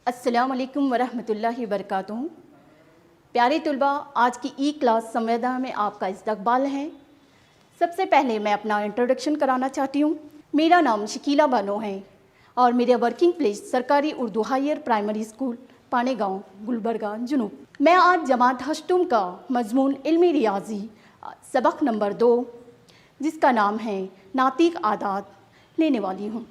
अस्सलामुअलैकुम वरहमतुल्लाहि वबरकातुहू। प्यारे तुलबा, आज की ई क्लास संवेदना में आपका इस्तकबाल है। सबसे पहले मैं अपना इंट्रोडक्शन कराना चाहती हूँ। मेरा नाम शकीला बानो है और मेरा वर्किंग प्लेस सरकारी Urdu higher primary school Panegaon Gulbarga जुनूब। मैं आज जमात हश्तुम का मजमून इल्मी रियाजी सबक नंबर 2 जिसका नाम है नातिक आदात लेने वाली हूँ।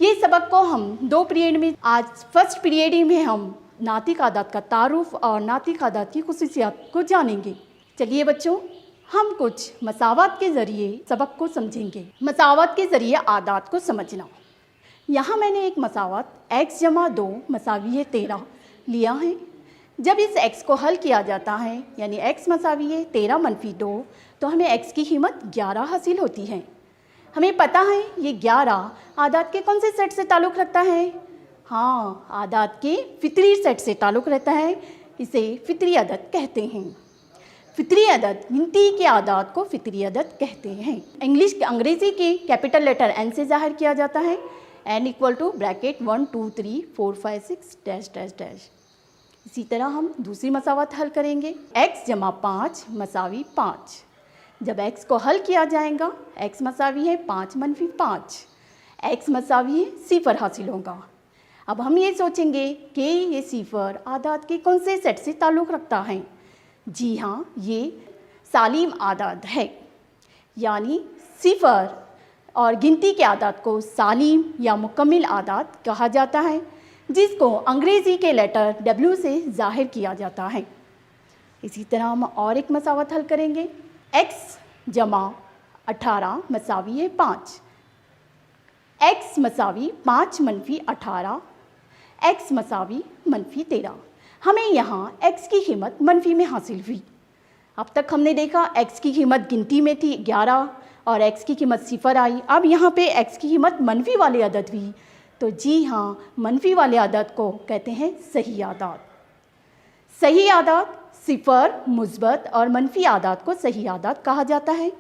ये सबक को हम 2 पीरियड में, आज फर्स्ट पीरियड में हम नातिक आदात का तारुफ और नातिक आदात की खुसूसियात को जानेंगे। चलिए बच्चों, हम कुछ मसावत के ज़रिए सबक को समझेंगे। मसावत के ज़रिए आदात को समझना। यहाँ मैंने एक मसावत x जमा 2 मसावी है 13 लिया है। जब इस x को हल किया जाता है यानी x मसावी है 13 मनफी 2 तो हमें x की कीमत 11 हासिल होती है। हमें पता है ये 11 आदात के कौन से सेट से ताल्लुक़ रखता है? हाँ, आदात के फितरी सेट से ताल्लुक़ रहता है। इसे फितरी अदद कहते हैं। फितरी अदद, गिनती के आदात को फितरी अदद कहते हैं। अंग्रेज़ी के कैपिटल लेटर n से ज़ाहिर किया जाता है। n equal to bracket 1 2 3 4 5 6 dash dash dash. इसी तरह हम दूसरी मसावत हल करेंगे। x जमा 5 मसावी 5। जब x को हल किया जाएगा, x मसावी है 5 मनफी 5, x मसावी है 0 हासिल होगा। अब हम ये सोचेंगे कि ये 0 आदात के कौन से सेट से ताल्लुक़ रखता है। जी हाँ, ये सालिम आदात है, यानी 0 और गिनती के आदात को सालिम या मुकम्मिल आदात कहा जाता है, जिसको अंग्रेज़ी के लेटर W से ज़ाहिर किया जाता है। इसी तरह हम और एक मसावत हल करेंगे। x जमा 18 मसावी है 5, x मसावी 5 मनफी 18, x मसावी मनफी 13। हमें यहाँ x की कीमत मनफी में हासिल हुई। अब तक हमने देखा x की कीमत गिनती में थी 11 और x की कीमत 0 आई। अब यहाँ पे x की कीमत मनफी वाले अदद हुई, तो जी हाँ, मनफी वाले अदद को कहते हैं सही आदात। सही आदात 0, मुस्बत और मनफी आदात को सही आदात कहा जाता है,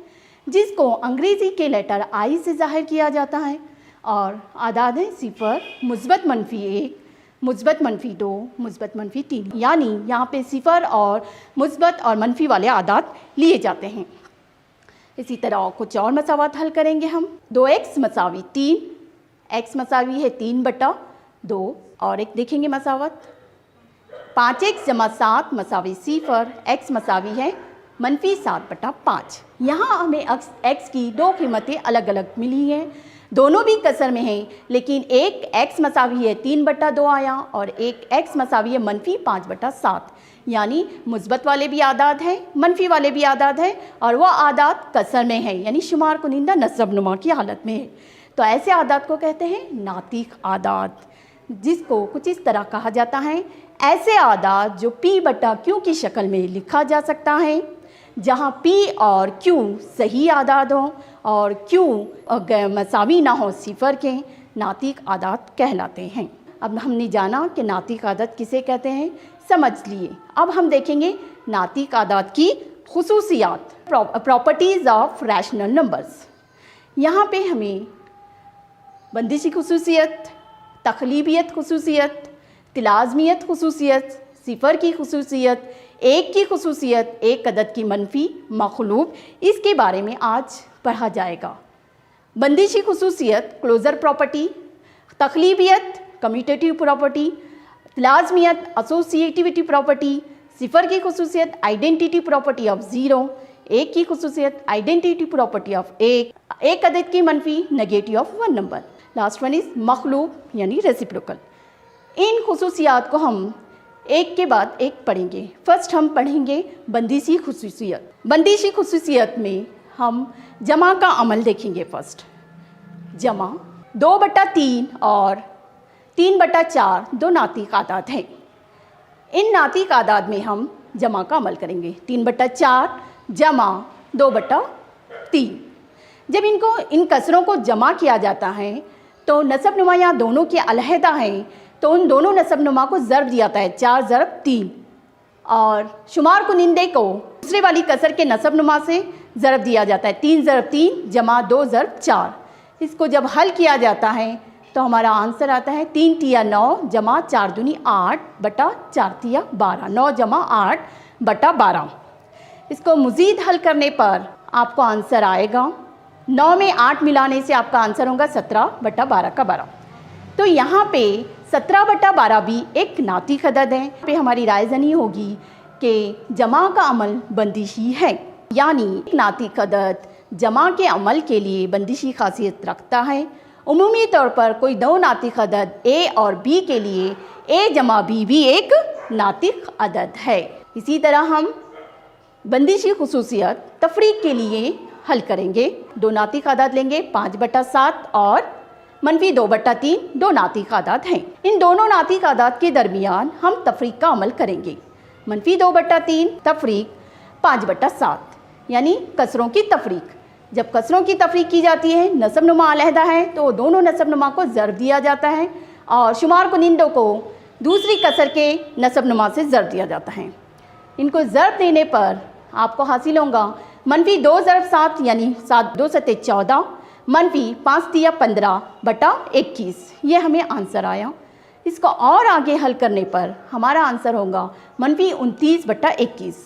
जिसको अंग्रेज़ी के लेटर I से ज़ाहिर किया जाता है। और आदात है 0, मुस्बत मनफी 1, मुस्बत मनफी 2, मुस्बत मनफी 3, यानी यहाँ पे 0 और मुस्बत और मनफी वाले आदात लिए जाते हैं। इसी तरह कुछ और मसावत हल करेंगे हम। 2x मसावी 3, x मसावी है 3/2 और एक देखेंगे मसावत 5x जमा 7 मसावी 0, x मसावी है मनफी 7/5। यहाँ हमें x की 2 कीमतें अलग अलग मिली हैं, दोनों भी कसर में हैं, लेकिन एक x मसावी है 3/2 आया और एक x मसावी है मनफी 5/7, यानी मुस्बत वाले भी आदात हैं, मनफी वाले भी आदात हैं और वह आदात कसर में है, यानी शुमार कुनिंदा नस्ब नुमा की हालत में है। तो ऐसे आदात को कहते हैं नातिक आदात, जिसको कुछ इस तरह कहा जाता है। ऐसे आदात जो p/q की शक्ल में लिखा जा सकता है, जहाँ p और q सही आदात हों और q मसावी ना हो 0 के, नातिक आदात कहलाते हैं। अब हमने जाना कि नातिक आदात किसे कहते हैं, समझ लिए। अब हम देखेंगे नातिक आदात की खुसूसियात, प्रॉपर्टीज़ ऑफ रैशनल नंबर्स। यहाँ पे हमें बंदिशी खुसूसियत, तखलीबियत खुसूसियत, तिलाज़मियत खुसूसियत, 0 की खुसूसियत, 1 की खुसूसियत, एक अदद की मनफी मखलूब, इसके बारे में आज पढ़ा जाएगा। बंदिशी खुसूसियत क्लोज़र प्रॉपर्टी, तखलीबियत कम्यूटेटिव प्रॉपर्टी, तिलाज़मियत एसोसिएटिविटी प्रॉपर्टी, 0 की खुसूसियत आइडेंटिटी प्रॉपर्टी ऑफ 0, 1 की खुसूसियत आइडेंटिटी प्रॉपर्टी ऑफ 1, एक अदद की मनफी negative of 1 number. Last one is मखलूब यानी रेसिप्रोकल। इन खुसूसियात को हम एक के बाद एक पढ़ेंगे। फर्स्ट हम पढ़ेंगे बंदिशी खुसूसियत। बंदिशी खुसूसियत में हम जमा का अमल देखेंगे। फर्स्ट जमा 2/3 और 3/4 दो नातिक आदात हैं। इन नातिक आदात में हम जमा का अमल करेंगे। 3/4 जमा 2/3। जब इन कसरों को जमा किया जाता है तो नसब नुमा दोनों के अलहदा हैं, तो उन दोनों नसब नुमा को ज़रब दिया जाता है 4 × 3 और शुमार कुनिंदे को दूसरे वाली कसर के नसब नुमा से ज़रब दिया जाता है 3 × 3 जमा 2 × 4। इसको जब हल किया जाता है तो हमारा आंसर आता है 3 तिया 9 जमा 4 दूनी 8 बटा 4 तिया 12, 9 जमा 8 बटा 12। इसको मज़ीद हल करने पर आपको आंसर आएगा 9 में 8 मिलाने से आपका आंसर होगा 17 बटा 12 का 12। तो यहाँ पे 17 बटा 12 भी एक नातिक अदद है। पे हमारी राय जनी होगी कि जमा का अमल बंदिशी है, यानी नातिक अदद जमा के अमल के लिए बंदिशी खासियत रखता है। उमूमी तौर पर कोई दो नातिक अदद ए और बी के लिए ए जमा बी भी एक नातिक अदद है। इसी तरह हम बंदिशी खुसूसियत तफरीक के लिए हल करेंगे। दो नातिक अदद लेंगे 5 बटा 7 और मनफी 2 बटा 3, दो नातिक अदद हैं। इन दोनों नातिक अदद के दरमियान हम तफरीक का अमल करेंगे। मनफी 2 बटा 3 तफरीक 5 बटा 7, यानी कसरों की तफरीक। जब कसरों की तफरीक की जाती है, नसब नुमा अलहदा है, तो दोनों नसब नुमा को ज़र्ब दिया जाता है और शुमार कुनिंदों को दूसरी कसर के नसब नुमा से ज़र्ब दिया जाता है। इनको ज़र्ब देने पर आपको हासिल होगा मनफी 2 ज़र्ब 7, यानी 7 2 सते 14, मनफी 5 तिया 15 बटा 21। ये हमें आंसर आया। इसको और आगे हल करने पर हमारा आंसर होगा मनफी 29 बटा 21।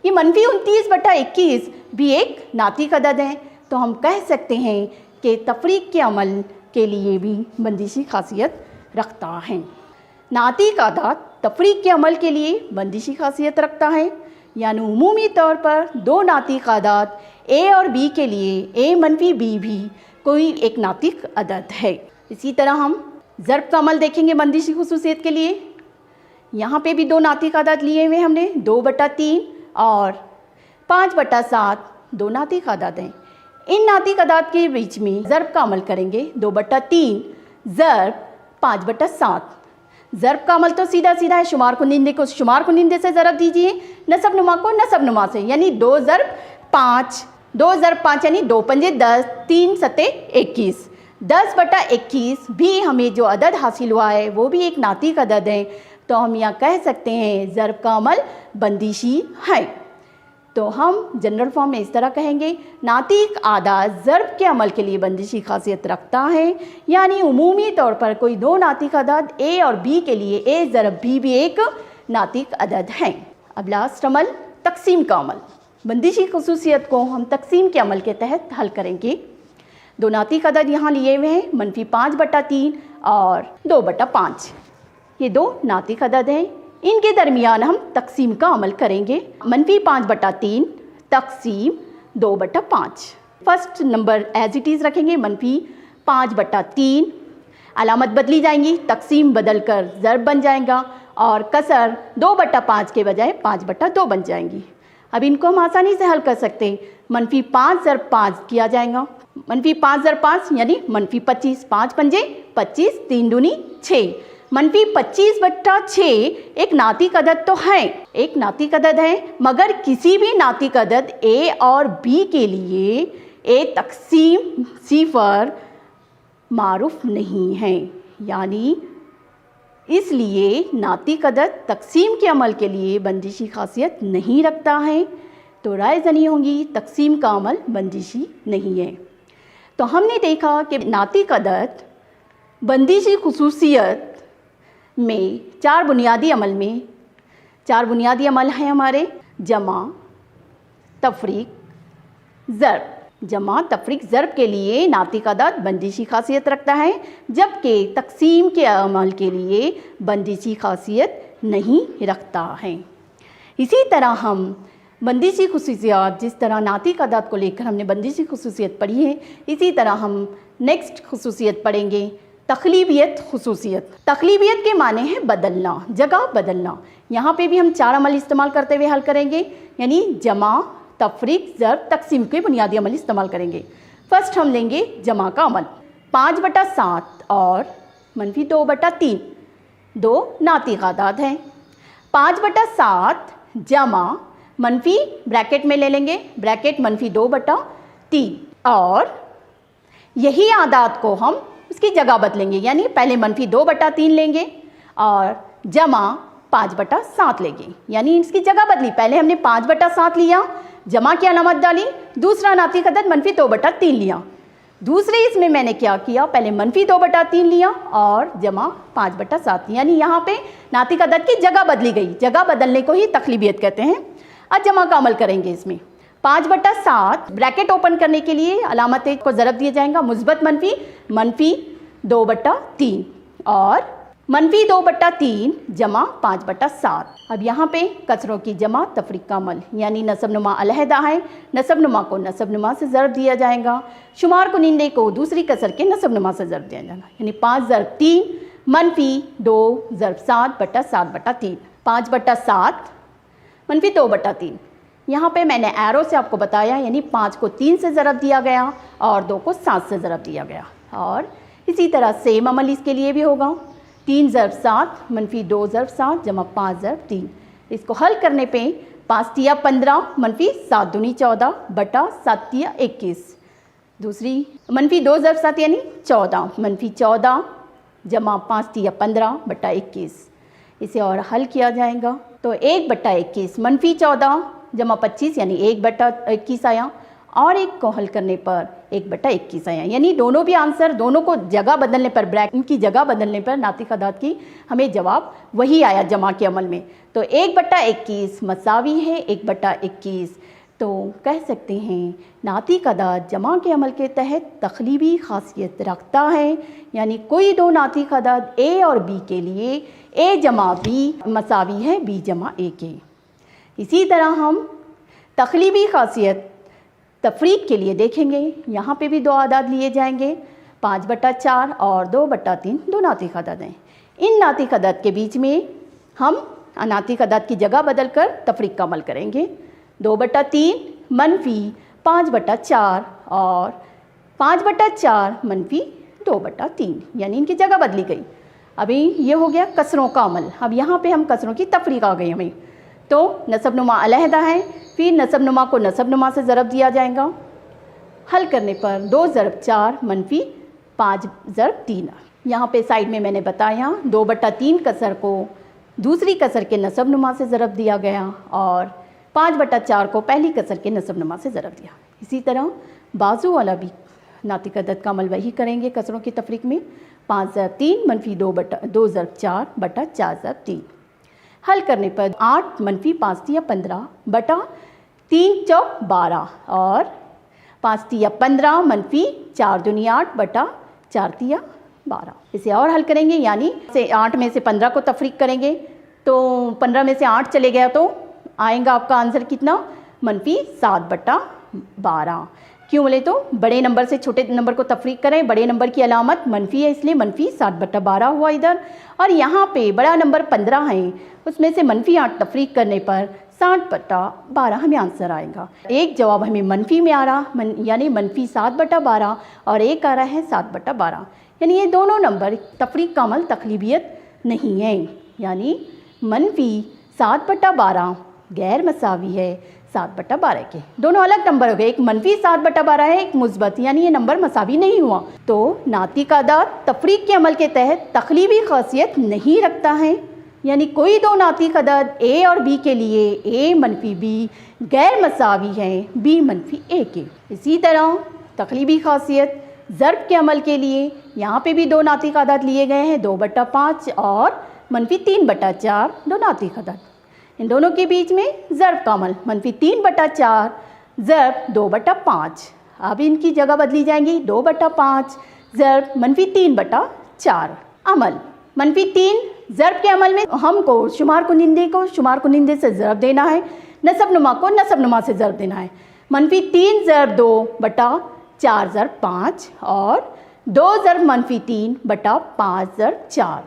ये मनफी 29 बटा 21 भी एक नातिक अदद है, तो हम कह सकते हैं कि तफरीक के अमल के लिए भी बंदिशी खासियत रखता है। नातिक अदद तफरीक के अमल के लिए बंदिशी खासियत रखता है, यानी उमूमी तौर पर दो नातिक अदद ए और बी के लिए ए मनफी बी भी कोई एक नातिक अदद है। इसी तरह हम ज़र्ब का अमल देखेंगे बंदिशी खुसूसियत के लिए। यहाँ पे भी दो नातिक अदद लिए हुए हमने, 2 बटा 3 और 5 बटा 7, दो नातिक अदद हैं। इन नातिक अदद के बीच में ज़र्ब का अमल करेंगे। 2 बटा 3 ज़र्ब 5 बटा 7। ज़र्ब का अमल तो सीधा सीधा है, शुमार कुनिंदे को शुमार कुनिंदे से ज़रब दीजिए, नसब नुमा को नसब नुमा से, यानी 2 ज़र्ब 5, 2 ज़र्ब 5 यानी 2 पंजे 10, 3 सते 21। 10 बटा 21 भी हमें जो अदद हासिल हुआ है वो भी एक नातिक अदद है, तो हम यहाँ कह सकते हैं ज़र्ब का अमल बंदिशी है। तो हम जनरल फॉर्म में इस तरह कहेंगे, नातिक अदद ज़र्ब के अमल के लिए बंदिशी खासियत रखता है, यानी उमूमी तौर पर कोई दो नातिक अदद ए और बी के लिए ए ज़रब बी भी एक नातिक अदद है। अब लास्ट अमल तकसीम का अमल। बंदिशी खुसूसियत को हम तकसीम के अमल के तहत हल करेंगे। दो नातिक अदद यहाँ लिए हुए हैं, मनफी 5 बटा 3 और 2 बटा 5। ये दो नातिक अदद हैं, इनके दरमियान हम तकसीम का अमल करेंगे। मनफी 5 बटा 3 तकसीम 2 बटा 5। First number as it is रखेंगे, मनफी 5 बटा 3, अलामत बदली जाएंगी, तकसीम बदल कर ज़र्ब बन जाएगा और कसर 2 बटा 5 के बजाय 5 बटा 2 बन जाएंगी। अब इनको हम आसानी से हल कर सकते हैं। मनफी 5 ज़र्ब 5 किया जाएगा, मनफी 5 ज़र्ब 5 यानी मनफी 25, 5 पंजे 25, 3 दूनी 6। मनफी 25 बटा 6 एक नातिक अदद तो है, एक नातिक अदद है, मगर किसी भी नातिक अदद ए और बी के लिए ए तकसीम सिफर मारूफ नहीं है, यानी इसलिए नातिक अदद तकसीम के अमल के लिए बंदिशी खासियत नहीं रखता है। तो राय जनी होंगी तकसीम का अमल बंदिशी नहीं है। तो हमने देखा कि नातिक अदद बंदिशी खुसूसियत में चार बुनियादी अमल हैं हमारे, जमा, तफरीक, ज़र्ब। जमा तफरीक ज़र्ब के लिए नातिक अदद बंदिशी खासियत रखता है, जबकि तकसीम के अमल के लिए बंदिशी खासियत नहीं रखता है। इसी तरह हम बंदिशी खुसूसियत, जिस तरह नातिक अदद को लेकर हमने बंदिशी खुसूसियत पढ़ी है, इसी तरह हम नेक्स्ट खुसूसियत पढ़ेंगे तकलीबियत खुसूसियत। तकलीबियत के माने हैं बदलना, जगह बदलना। यहाँ पे भी हम चार अमल इस्तेमाल करते हुए हल करेंगे, यानी जमा, तफरीक, ज़र्ब, तकसीम के बुनियादी अमल इस्तेमाल करेंगे। फर्स्ट हम लेंगे जमा का अमल। 5 बटा 7 और मनफी 2 बटा 3 दो नातिक अदद हैं। 5 बटा 7 जमा मनफी ब्रैकेट में ले लेंगे, ब्रैकेट मनफी 2 बटा 3 और यही आदात को हम उसकी जगह बदलेंगे, यानी पहले मनफी 2 बटा 3 लेंगे और जमा 5 बटा 7 लेंगे, यानी इसकी जगह बदली। पहले हमने 5 बटा 7 लिया, जमा की अलामत डाली, दूसरा नातिक अदद मनफी 2 बटा 3 लिया, दूसरे इसमें मैंने क्या किया, पहले -2/3 लिया और जमा 5/7, यानी यहाँ पे नातिक अदद की जगह बदली गई। जगह बदलने को ही तकलीबियत कहते हैं। अब जमा का अमल करेंगे। इसमें 5/7 ब्रैकेट ओपन करने के लिए अलामत को ज़रब दिया जाएगा, मुस्बत -2/3 और -2/3 जमा 5/7। अब यहाँ पे कसरों की जमा तफरीक का अमल, यानी नसब नुमा अलहदा है, नसब नुमा को नसब नुमा से ज़रब दिया जाएगा, शुमार कुनिंदे को दूसरी कसर के नसब नुमा से ज़रब दिया जाएगा, यानी 5 ज़रब 3 -2 ज़रब 7/7/3। 5/7 -2/3। यहाँ पे मैंने एरो से आपको बताया, यानी 5 को 3 से ज़रब दिया गया और 2 को 7 से ज़रब दिया गया। और इसी तरह सेम अमल इसके लिए भी होगा। 3 ज़रब 7 -2 ज़रब 7 जमा 5 ज़रब 3। इसको हल करने पे 5 तिया 15 -7 दूनी 14 बटा 7 तिया 21। दूसरी -2 ज़रब 7 यानी 14 -14 जमा 5 तिया 15 बटा 21। इसे और हल किया जाएगा तो 1/21 -14 जमा 25 यानी 1/21 आया, और एक को हल करने पर 1/21 आया, यानी दोनों भी आंसर, दोनों को जगह बदलने पर, ब्रैकेट की जगह बदलने पर नातिक अदाद की हमें जवाब वही आया जमा के अमल में। तो 1/21 मसावी है 1/21। तो कह सकते हैं नातिक अदाद जमा के अमल के तहत तखलीबी खासियत रखता है, यानी कोई दो नातिक अदाद ए और बी के लिए ए जमा बी मसावी है बी जमा ए के। इसी तरह हम तखलीबी खासियत तफरीक के लिए देखेंगे। यहाँ पे भी दो आदाद लिए जाएंगे, 5/4 और 2/3 दो नातिक अदाद हैं। इन नातिक अदाद के बीच में हम नातिक अदाद की जगह बदल कर तफरीक का अमल करेंगे। 2/3 -5/4 और 5/4 -2/3, यानी इनकी जगह बदली गई। अभी ये हो गया कसरों का अमल। अब यहाँ पे हम कसरों की तफरीक आ गई हमें। तो नसब नुमा अलहदा है, फिर नसब नुमा को नसब नुमा से ज़रब दिया जाएगा। हल करने पर 2 ज़रब 4 -5 ज़रब 3। यहाँ पे साइड में मैंने बताया 2/3 कसर को दूसरी कसर के नसब नुमा से ज़रब दिया गया और 5/4 को पहली कसर के नसब नुमा से ज़रब दिया। इसी तरह बाजू वाला भी नातिक अदद का अमल वही करेंगे कसरों की तफरीक में। 5 ज़रब 3 -2 ज़रब 4 बटा 4 ज़रब 3। हल करने पर 8 -5 तिया 15 बटा 3 चौक 12 और 5 तिया 15 -4 दूनी 8 बटा 4 तिया 12। इसे और हल करेंगे, यानी से 8 में से 15 को तफरीक करेंगे तो 15 में से 8 चले गया तो आएगा आपका आंसर कितना, -7/12। क्यों बोले तो बड़े नंबर से छोटे नंबर को तफरीक करें, बड़े नंबर की अलामत मनफी है इसलिए -7/12 हुआ इधर। और यहाँ पे बड़ा नंबर 15 है, उसमें से -8 तफरीक करने पर 7/12 हमें आंसर आएगा। एक जवाब हमें मनफी में आ रहा यानी -7/12 और एक आ रहा है 7/12, यानी ये दोनों नंबर तफरीक का अमल तकलीबियत नहीं है, यानी -7/12 गैर मसावी है 7/12 के। दोनों अलग नंबर हो गए, एक -7/12 है, एक मुस्बत, यानी ये नंबर मसावी नहीं हुआ। तो नातिक अदाद तफरीक के अमल के तहत तकलीबी खासियत नहीं रखता है, यानी कोई दो नातिक अदाद ए और बी के लिए ए -b गैर मसावी है b -a के। इसी तरह तकलीबी खासियत ज़र्ब के अमल के लिए यहाँ पे भी दो नातिक अदाद लिए गए हैं, 2/5 और -3/4 दो नातिक अदाद। इन दोनों के बीच में ज़र्ब का अमल -3/4 ज़र्ब 2/5। अब इनकी जगह बदली जाएंगी, 2/5 ज़र्ब -3/4। अमल -3 ज़र्ब के अमल में हमको शुमार कुनिंदे से ज़र्ब देना है, नसब नुमा को नसब नुमा से ज़र्ब देना है। -3 ज़र्ब 2/4 ज़र्ब 5 और 2 ज़र्ब -3/5 ज़र्ब 4।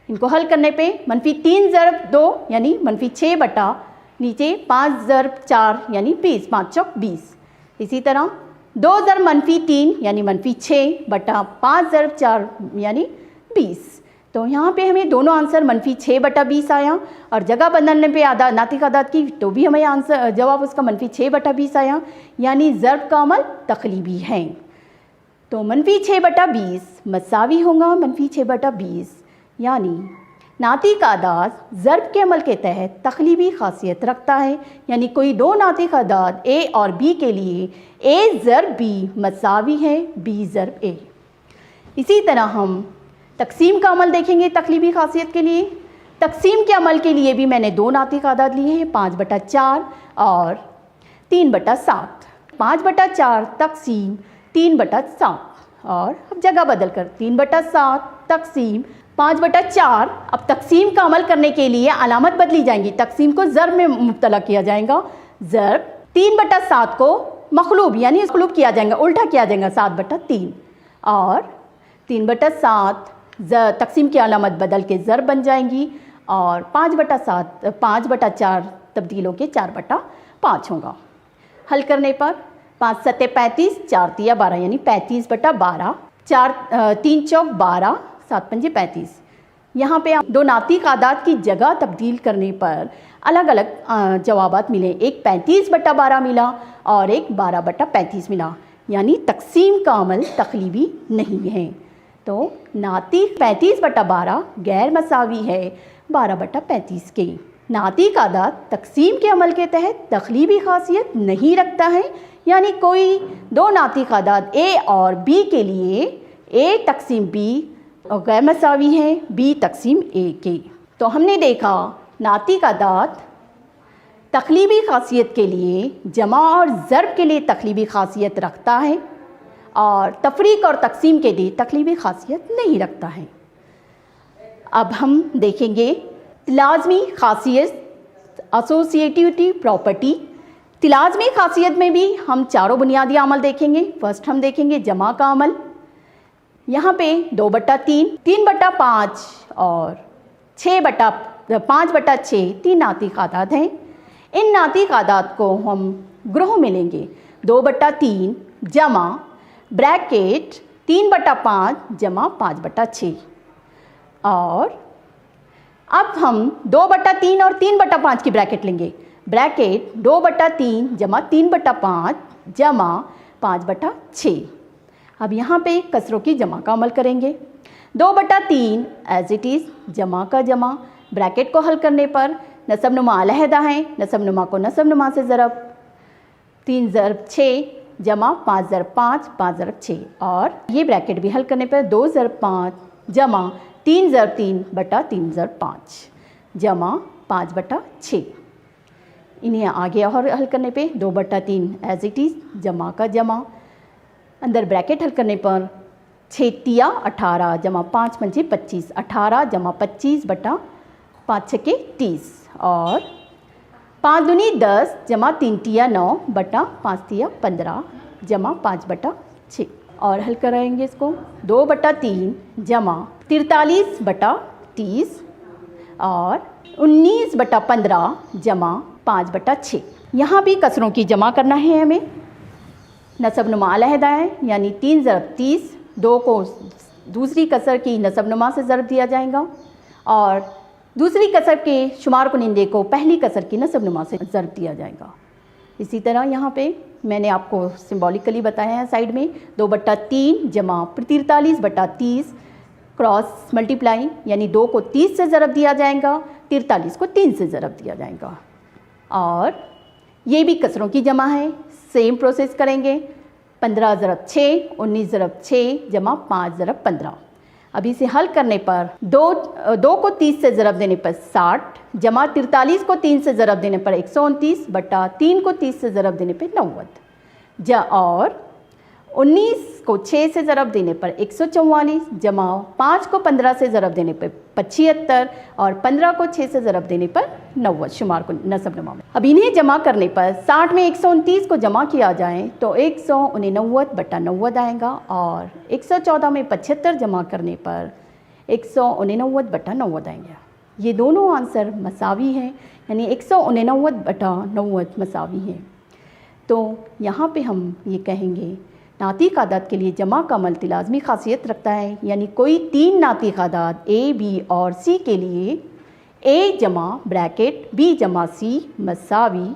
इनको हल करने पे -3 ज़र्ब 2 यानी -6 बटा नीचे 5 ज़र्ब 4 यानी 20, 5 चौक 20। इसी तरह 2 ज़र्ब -3 यानी -6 बटा 5 ज़र्ब 4 यानी 20। तो यहाँ पे हमें दोनों आंसर -6/20 आया और जगह बदलने पे नातिक अदाद की तो भी हमें आंसर जवाब उसका -6/20 आया, यानी ज़र्ब का अमल तकलीबी है। तो -6/20 मसावी होगा -6/20, यानी नातिक आदाद ज़र्ब के अमल के तहत तखलीबी खासियत रखता है, यानी कोई दो नातिक आदाद ए और बी के लिए ए ज़र्ब बी मसावी है बी ज़र्ब ए। इसी तरह हम तकसीम का अमल देखेंगे तकलीबी खासियत के लिए। तकसीम के अमल के लिए भी मैंने दो नातिक आदाद लिए हैं, 5/4 और 3/7। 5/4 तकसीम 3/7 और अब जगह बदल कर 3/7 तकसीम 5/4। अब तकसीम का अमल करने के लिए अलामत बदली जाएंगी, तकसीम को ज़र्ब में मुब्तला किया जाएगा। ज़र्ब 3/7 को मखलूब यानी मखलूब किया जाएगा, उल्टा किया जाएगा 7/3 और 3/7 तकसीम की अलामत बदल के ज़र्ब बन जाएंगी और 5/4 तब्दील होकर 4/5 होगा। हल करने पर 5 सत्ते 35, 4 तिया 12 यानी 35/12, 3 चौक 12, 7 पंजे 35। यहाँ पे आप दो नातिक आदाद की जगह तब्दील करने पर अलग अलग जवाबात मिले। एक 35/12 मिला और एक 12/35 मिला, यानी तकसीम का अमल तकलीबी नहीं है। तो नातिक 35/12 गैर मसावी है 12/35 के। नातिक आदाद तकसीम के अमल के तहत तकलीबी खासियत नहीं रखता है, यानी कोई दो नातिक आदाद ए और बी के लिए ए तकसीम बी और गैर मसावी है बी तकसीम ए के। तो हमने देखा नातिक आदाद तकलीबी खासियत के लिए जमा और ज़र्ब के लिए तकलीबी खासियत रखता है और तफरीक और तकसीम के लिए तकलीबी खासियत नहीं रखता है। अब हम देखेंगे लाज़मी खासियत, एसोसिएटिव प्रॉपर्टी। लाज़मी खासियत में भी हम चारों बुनियादी अमल देखेंगे। फर्स्ट हम देखेंगे जमा का अमल। यहाँ पे 2/3, 3/5 और 5/6 तीन नातिक आदाद हैं। इन नातिक आदाद को हम ग्रोह में लेंगे। 2/3 जमा ब्रैकेट 3/5 जमा 5/6 और अब हम 2/3 और 3/5 की ब्रैकेट लेंगे। ब्रैकेट 2/3 जमा 3/5 जमा 5/6। अब यहाँ पे कसरों की जमा का अमल करेंगे। 2/3 एज इट इज़ जमा का जमा। ब्रैकेट को हल करने पर नसब नुमा अलहदा है, नसब नुमा को नसब नुमा से ज़रब 3 ज़रब 6 जमा 5 ज़रब 5, 5 ज़रब 6 और ये ब्रैकेट भी हल करने पर 2 ज़रब 5 जमा 3 ज़रब 3/3 ज़रब 5 जमा 5/6। इन्हें आगे और हल करने पे 2/3 एज इट इज़ जमा का जमा। अंदर ब्रैकेट हल करने पर 6 तिया 18 जमा 5 पंजे 25, 18 जमा 25/5 छके 30 और 5 दूनी 10 जमा 3 तिया 9/5 तिया 15 जमा 5/6 और हल कराएंगे इसको। 2/3 जमा 43/30 और 19/15 जमा 5/6। यहाँ भी कसरों की जमा करना है हमें। नसब नुमा अलहदा है, यानी 3 ज़रब 30, 2 को दूसरी कसर की नसब नुमा से ज़रब दिया जाएगा और दूसरी कसर के शुमार कुनिंदे को पहली कसर की नसब नुमा से ज़रब दिया जाएगा। इसी तरह यहाँ पे मैंने आपको सिंबॉलिकली बताया है साइड में 2/3 जमा 43/30 क्रॉस मल्टीप्लाई, यानी 2 को 30 से ज़रब दिया जाएगा, 43 को 3 से ज़रब दिया जाएगा और ये भी कसरों की जमा है। सेम प्रोसेस करेंगे। 15 ज़रब 6, 19 ज़रब 6 जमा 5 ज़रब 15। अब इसे हल करने पर 2 को 30 से ज़रब देने पर 60 जमा 43 को 3 से ज़रब देने पर 129 बटा 3 को 30 से ज़रब देने पर 90 और 19 को 6 से ज़रब देने पर 144 जमा 5 को 15 से ज़रब देने पर 75 और 15 को 6 से ज़रब देने पर 90 शुमार को नसब नुमा में। अब इन्हें जमा करने पर 60 में 129 को जमा किया जाए तो 189/90 आएगा और 114 में 75 जमा करने पर 189/90 आएंगे। ये दोनों आंसर मसावी हैं, यानी 189/90 मसावी हैं। तो यहाँ पे हम ये कहेंगे नातिक आदाद के लिए जमा का अमल लाज़मी खासियत रखता है, यानी कोई तीन नातिक आदाद ए, बी और सी के लिए ए जमा ब्रैकेट बी जमा सी मसावी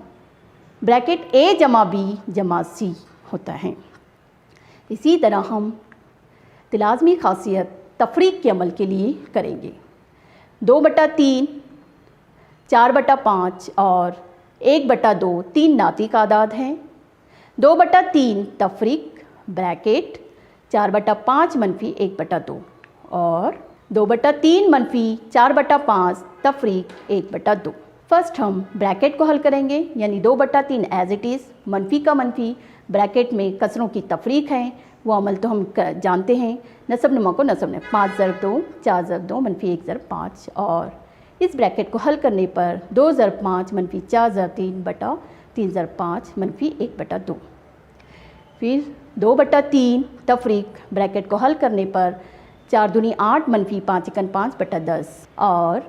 ब्रैकेट ए जमा बी जमा सी होता है। इसी तरह हम लाज़मी खासियत तफरीक के अमल के लिए करेंगे। 2/3, 4/5 और 1/2 तीन नातिक आदाद हैं। 2/3 तफरीक ब्रैकेट 4/5 मनफी 1/2 और 2/3 मनफी 4/5 तफरीक 1/2। फर्स्ट हम ब्रैकेट को हल करेंगे, यानी 2/3 एज इट इज़, मनफी का मनफी, ब्रैकेट में कसरों की तफरीक है, वो अमल तो हम जानते हैं। नसब नुमा को नसब ने 5 ज़रब 2, 4 ज़रब 2 मनफी 1 ज़रब 5 और इस ब्रैकेट को हल करने पर 2 ज़रब 5 मनफी 4 ज़रब 3 बटा 3 ज़रब 5 मनफी 1/2। फिर 2/3 तफरीक ब्रैकेट को हल करने पर 4 दूनी 8 मनफी 5 एकन 5 बटा 10 और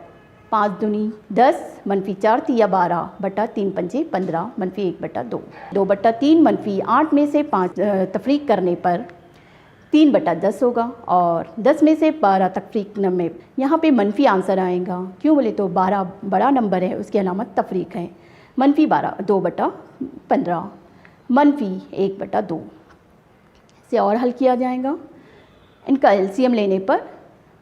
5 दूनी 10 मनफी 4 तिया 12 बटा 3 पंजे 15 मनफी 1/2। 2/3 मनफी 8 में से 5 तफरीक करने पर 3/10 होगा और 10 में से 12 तफरीक में यहाँ पे मनफी आंसर आएगा। क्यों बोले तो 12 बड़ा नंबर है, उसकी अलामत तफरीक है। मनफी 12 2/15 मनफी 1/2 से और हल किया जाएगा। इनका एलसीएम लेने पर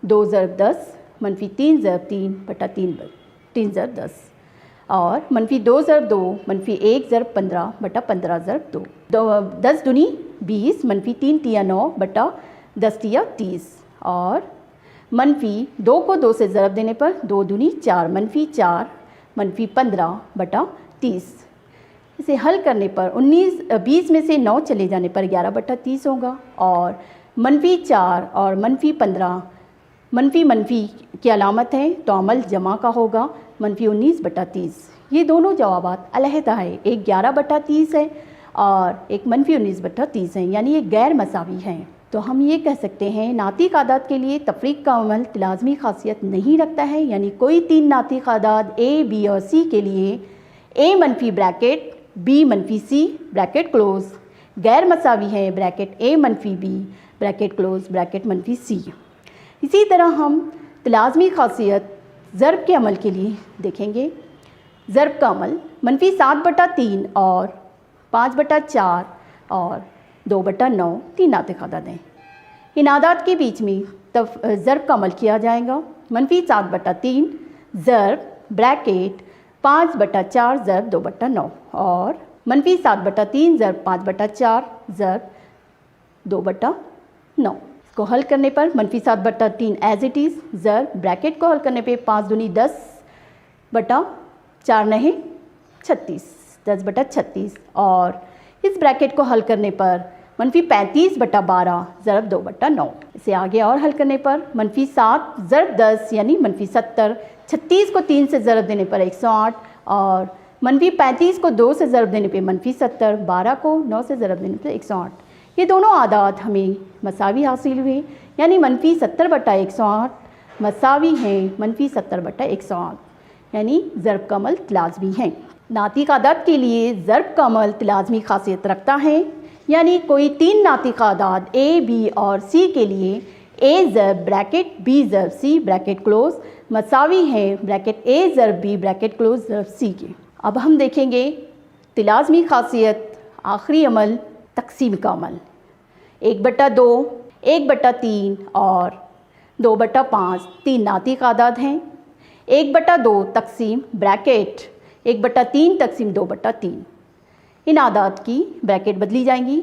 2 ज़रब 10 मनफी 3 ज़रब 3 बटा 3 ज़रब 10 और मनफी 2 ज़रब 2 मनफी 1 ज़रब 15 बटा 15 ज़रब 2। 10 दूनी 20 मनफी 3 तिया 9 बटा 10 तिया 30 और मनफी 2 को 2 से ज़रब देने पर 2 दूनी 4 मनफी 4 मनफी 15 बटा 30। इसे हल करने पर 20 में से 9 चले जाने पर 11/30 होगा और मनफी 4 और मनफी 15 मनफी की अलामत है तो अमल जमा का होगा मनफी 19/30। ये दोनों जवाबात अलहदा है, एक 11/30 है और एक मनफी 19/30 है, यानी ये गैर मसावी हैं। तो हम ये कह सकते हैं नातिक आदाद के लिए तफरीक का अमल लाजमी खासियत नहीं रखता है, यानी कोई 3 नातिक आदाद ए, बी और सी के लिए ए मनफी ब्रैकेट बी मनफी सी ब्रैकेट क्लोज गैर मसावी है ब्रैकेट ए मनफी बी ब्रैकेट क्लोज ब्रैकेट मनफी सी। इसी तरह हम लाजमी खासियत ज़रब के अमल के लिए देखेंगे। ज़रब का अमल मनफी 7/3 और 5/4 और 2/9 तीन नातिक आदाद हैं। इन आदाद के बीच में ज़रब का अमल किया जाएगा। मनफी 7/3 ज़रब ब्रैकेट 5/4 ज़रब 2/9 और मनफी 7/3 ज़रब 5/4 ज़रब 2/9। को हल करने पर मनफी 7/3 एज इट इज़, ज़रब ब्रैकेट को हल करने पे 5 दूनी 10 बटा 4 नहीं 36 10/36 और इस ब्रैकेट को हल करने पर मनफी 35/12 ज़रब 2/9। इसे आगे और हल करने पर मनफी 7 ज़रब 10 यानी मनफी 70, 36 को 3 से ज़रब देने पर 108 और मनफी 35 को 2 से ज़रब देने पर मनफी 70, 12 को 9 से ज़रब देने पर 108। ये दोनों आदाद हमें मसावी हासिल हुए, यानी मनफी 70/108 मसावी हैं मनफी 70/108, यानी ज़रब का अमल लाजमी है। नातिक आदाद के लिए ज़रब का अमल लाजमी खासियत रखता है, यानी कोई 3 नातिक आदाद ए, बी और सी के लिए ए ज़रब ब्रैकेट बी ज़रब सी ब्रैकेट क्लोज मसावी हैं ब्रैकेट ए ज़रब बी ब्रैकेट क्लोज ज़रब सी के। अब हम देखेंगे लाजमी खासियत आखिरी अमल तकसीम का अमल। 1/2, 1/3 और 2/5 तीन नातिक आदाद हैं। 1/2 तकसीम ब्रैकेट 1/3 तकसीम 2/3। इन आदाद की ब्रैकेट बदली जाएंगी।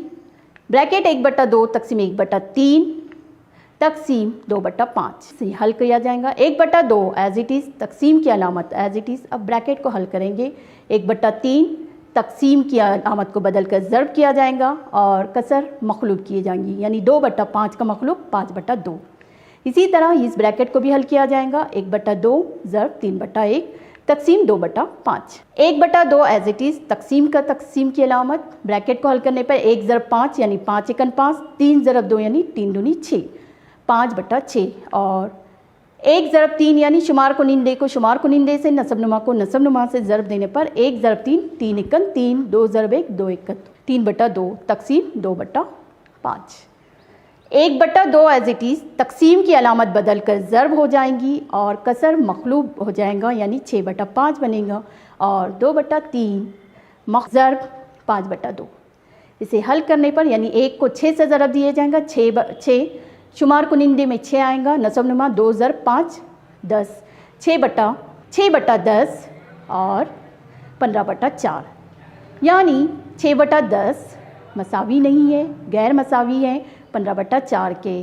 ब्रैकेट 1/2 तकसीम 1/3 तकसीम 2/5 से हल किया जाएगा। 1/2 एज इट इज़, तकसीम की अलामत एज इट इज़। अब ब्रैकेट को हल करेंगे। 1/3 तकसीम की आमद को बदल कर ज़रब किया जाएगा और कसर मखलूब किए जाएंगी, यानी 2/5 का मखलूब 5/2। इसी तरह इस ब्रैकेट को भी हल किया जाएगा। 1/2 ज़रब 3/1 तकसीम 2/5। 1/2 एज इट इज़, तकसीम का तकसीम की अलामत। ब्रैकेट को हल करने पर 1 ज़रब 5 यानी 5 एकन 5, 3 ज़रब 2 यानी 3 दूनी 6 5/6 और 1 ज़रब 3 यानी शुमार कुनिंदे को शुमार कुनिंदे से नसब नुमा को नसब नुमा से ज़रब देने पर 1 ज़रब 3 3 एकन 3 2 ज़रब 1 2 एकन 3/2 तकसीम 2/5। 1/2 एज इट इज़, तकसीम की अलामत बदल कर ज़रब हो जाएंगी और कसर मखलूब हो जाएगा, यानी 6/5 बनेगा और 2/3 ज़रब 5/2। इसे हल करने पर यानी 1 को 6 से ज़रब दिया जाएगा। 6 शुमार कुनिंदे में 6 आएगा। नसब नुमा 2 ज़रब 5 10 6/10 और 15/4, यानी 6/10 मसावी नहीं है, गैर मसावी है 15/4 के।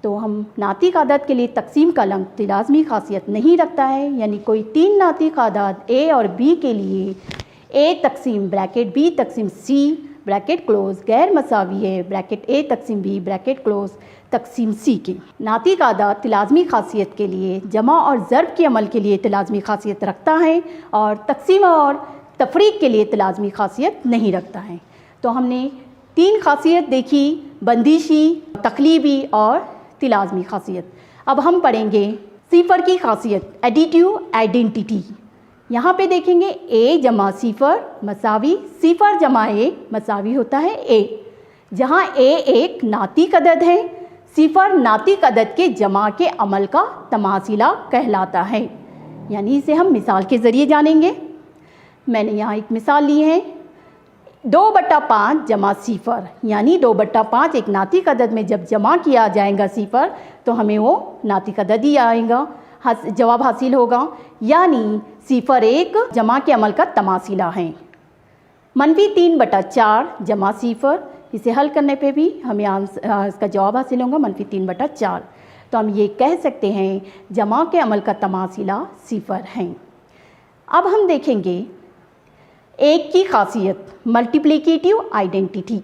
तो हम नातिक आदाद के लिए तकसीम का लंग लाज़मी खासियत नहीं रखता है, यानी कोई 3 नातिक आदाद ए और बी के लिए ए तकसीम ब्रैकेट बी तकसीम सी ब्रैकेट क्लोज गैर मसावी है ब्रैकेट ए तकसीम बी ब्रैकेट क्लोज तकसीम सी की। नातिक आदाद लाज़मी खासियत के लिए जमा और ज़र्ब के अमल के लिए लाज़मी खासियत रखता है और तकसीम और तफरीक के लिए लाज़मी खासियत नहीं रखता है। तो हमने 3 खासियत देखी, बंदिशी, तकलीबी और लाज़मी खासियत। अब हम पढ़ेंगे सिफर की खासियत, एडिटिव आइडेंटिटी। यहाँ पे देखेंगे ए जमा सिफर मसावी, सिफर जमा ए मसावी होता है ए। जहाँ ए एक नातिक अदद है, सिफर नातिक अदद के जमा के अमल का तमासिला कहलाता है। यानी इसे हम मिसाल के ज़रिए जानेंगे। मैंने यहाँ एक मिसाल ली है, 2/5 जमा सिफर, यानी 2/5 एक नातिक अदद में जब जमा किया जाएगा सिफर तो हमें वो नातिक अदद ही आएगा, जवाब हासिल होगा। यानी सिफर एक जमा के अमल का तमासिला है। -3/4 जमा सिफर, इसे हल करने पे भी हमें इसका जवाब हासिल होगा -3/4। तो हम ये कह सकते हैं जमा के अमल का तमासिला सिफर है। अब हम देखेंगे एक की खासियत, मल्टीप्लिकेटिव आइडेंटिटी।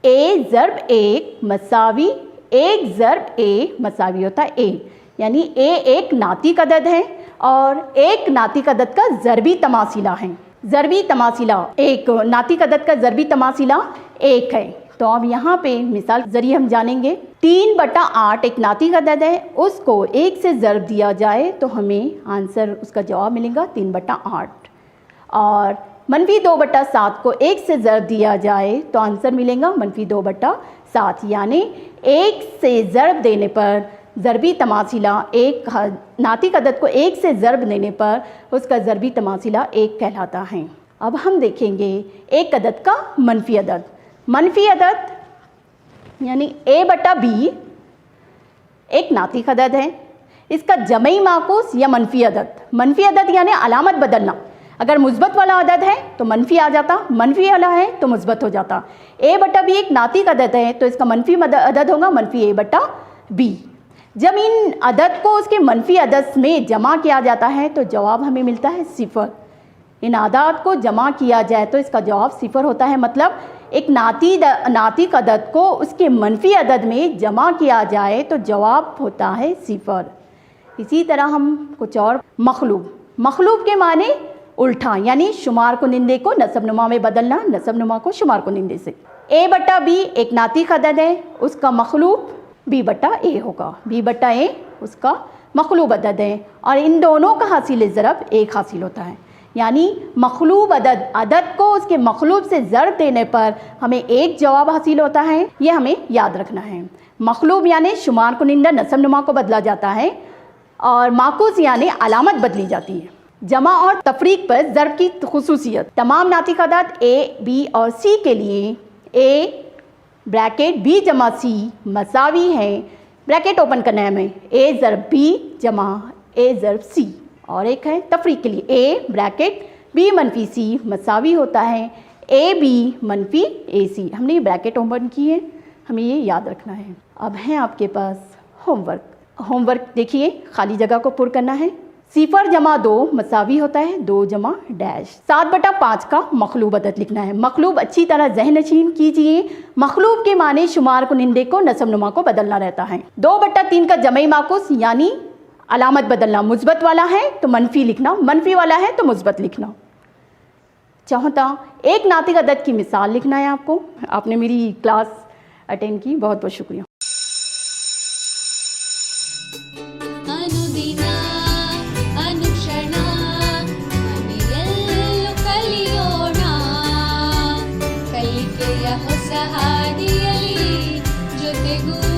ए ज़र्ब एक मसावी, एक ज़र्ब ए मसावी होता है ए, यानी ए एक नातिक अदद है और एक नातिक अदद का ज़रबी तमासिला है। ज़रबी तमासिला एक नातिक अदद का ज़रबी तमासिला 1 है। तो अब यहाँ पे मिसाल ज़रिए हम जानेंगे, 3/8 एक नातिक अदद है, उसको 1 से ज़रब दिया जाए तो हमें आंसर उसका जवाब मिलेगा 3/8। और -2/7 को 1 से ज़रब दिया जाए तो आंसर मिलेगा -2/7, यानी 1 से ज़रब देने पर ज़रबी तमासिला एक, नातिक अदद को 1 से ज़रब देने पर उसका ज़रबी तमासिला 1 कहलाता है। अब हम देखेंगे एक अदद का मनफी अदद। मनफी अदद यानी a/b एक नातिक अदद है, इसका जमई माकूस या मनफी अदद यानी अलामत बदलना। अगर मुस्बत वाला अदद है तो मनफी आ जाता, मनफी वाला है तो मुस्बत हो जाता। a/b एक नातिक अदद है तो इसका मनफी अदद होगा -a/b। जब इन अदद को उसके मनफी अदद में जमा किया जाता है तो जवाब हमें मिलता है सिफर। इन आदात को जमा किया जाए तो इसका जवाब सिफर होता है, मतलब एक नातिक अदद को उसके मनफी अदद में जमा किया जाए तो जवाब होता है सिफर। इसी तरह हम कुछ और, मखलूब के माने उल्टा, यानी शुमार कुनिंदे को नसब नुमा में बदलना, नसब नुमा को शुमार कुनिंदे से। a/b एक नातिक अदद है, उसका मखलूब b/a होगा, b/a उसका मखलूब अदद है और इन दोनों का हासिल ज़रब 1 हासिल होता है। यानी मखलूब अदद को उसके मखलूब से ज़रब देने पर हमें 1 जवाब हासिल होता है, ये हमें याद रखना है। मखलूब यानी शुमार कुनिंदा नसब नुमा को बदला जाता है और माकूस यानी अलामत बदली जाती है। जमा और तफरीक पर ज़रब की खुसूसियत, तमाम नातिक अदद ए, बी और सी के लिए ए ब्रैकेट बी जमा सी मसावी है, ब्रैकेट ओपन करना है हमें, ए ज़रब बी जमा ए ज़रब सी। और एक है तफरीक के लिए ए ब्रैकेट बी मनफी सी मसावी होता है ए बी मनफी ए सी। हमने ये ब्रैकेट ओपन की है, हमें ये याद रखना है। अब है आपके पास होमवर्क देखिए, खाली जगह को पुर करना है। सिफर जमा 2 मसावी होता है 2 जमा डैश। 7/5 का मखलूब अदद लिखना है। मखलूब अच्छी तरह ज़हन नशीन कीजिए। मखलूब के माने शुमार कुनिंदे को नसब नुमा को बदलना रहता है। 2/3 का जमई माकूस यानी अलामत बदलना, मुस्बत वाला है तो मनफी लिखना, मनफी वाला है तो मुस्बत लिखना। चौथा, एक नातिक अदद की मिसाल लिखना है आपको। आपने मेरी क्लास अटेंड की, बहुत बहुत शुक्रिया। ಹೊಸ ಹಾದಿಯಲಿ ಜೊತೆಗೂ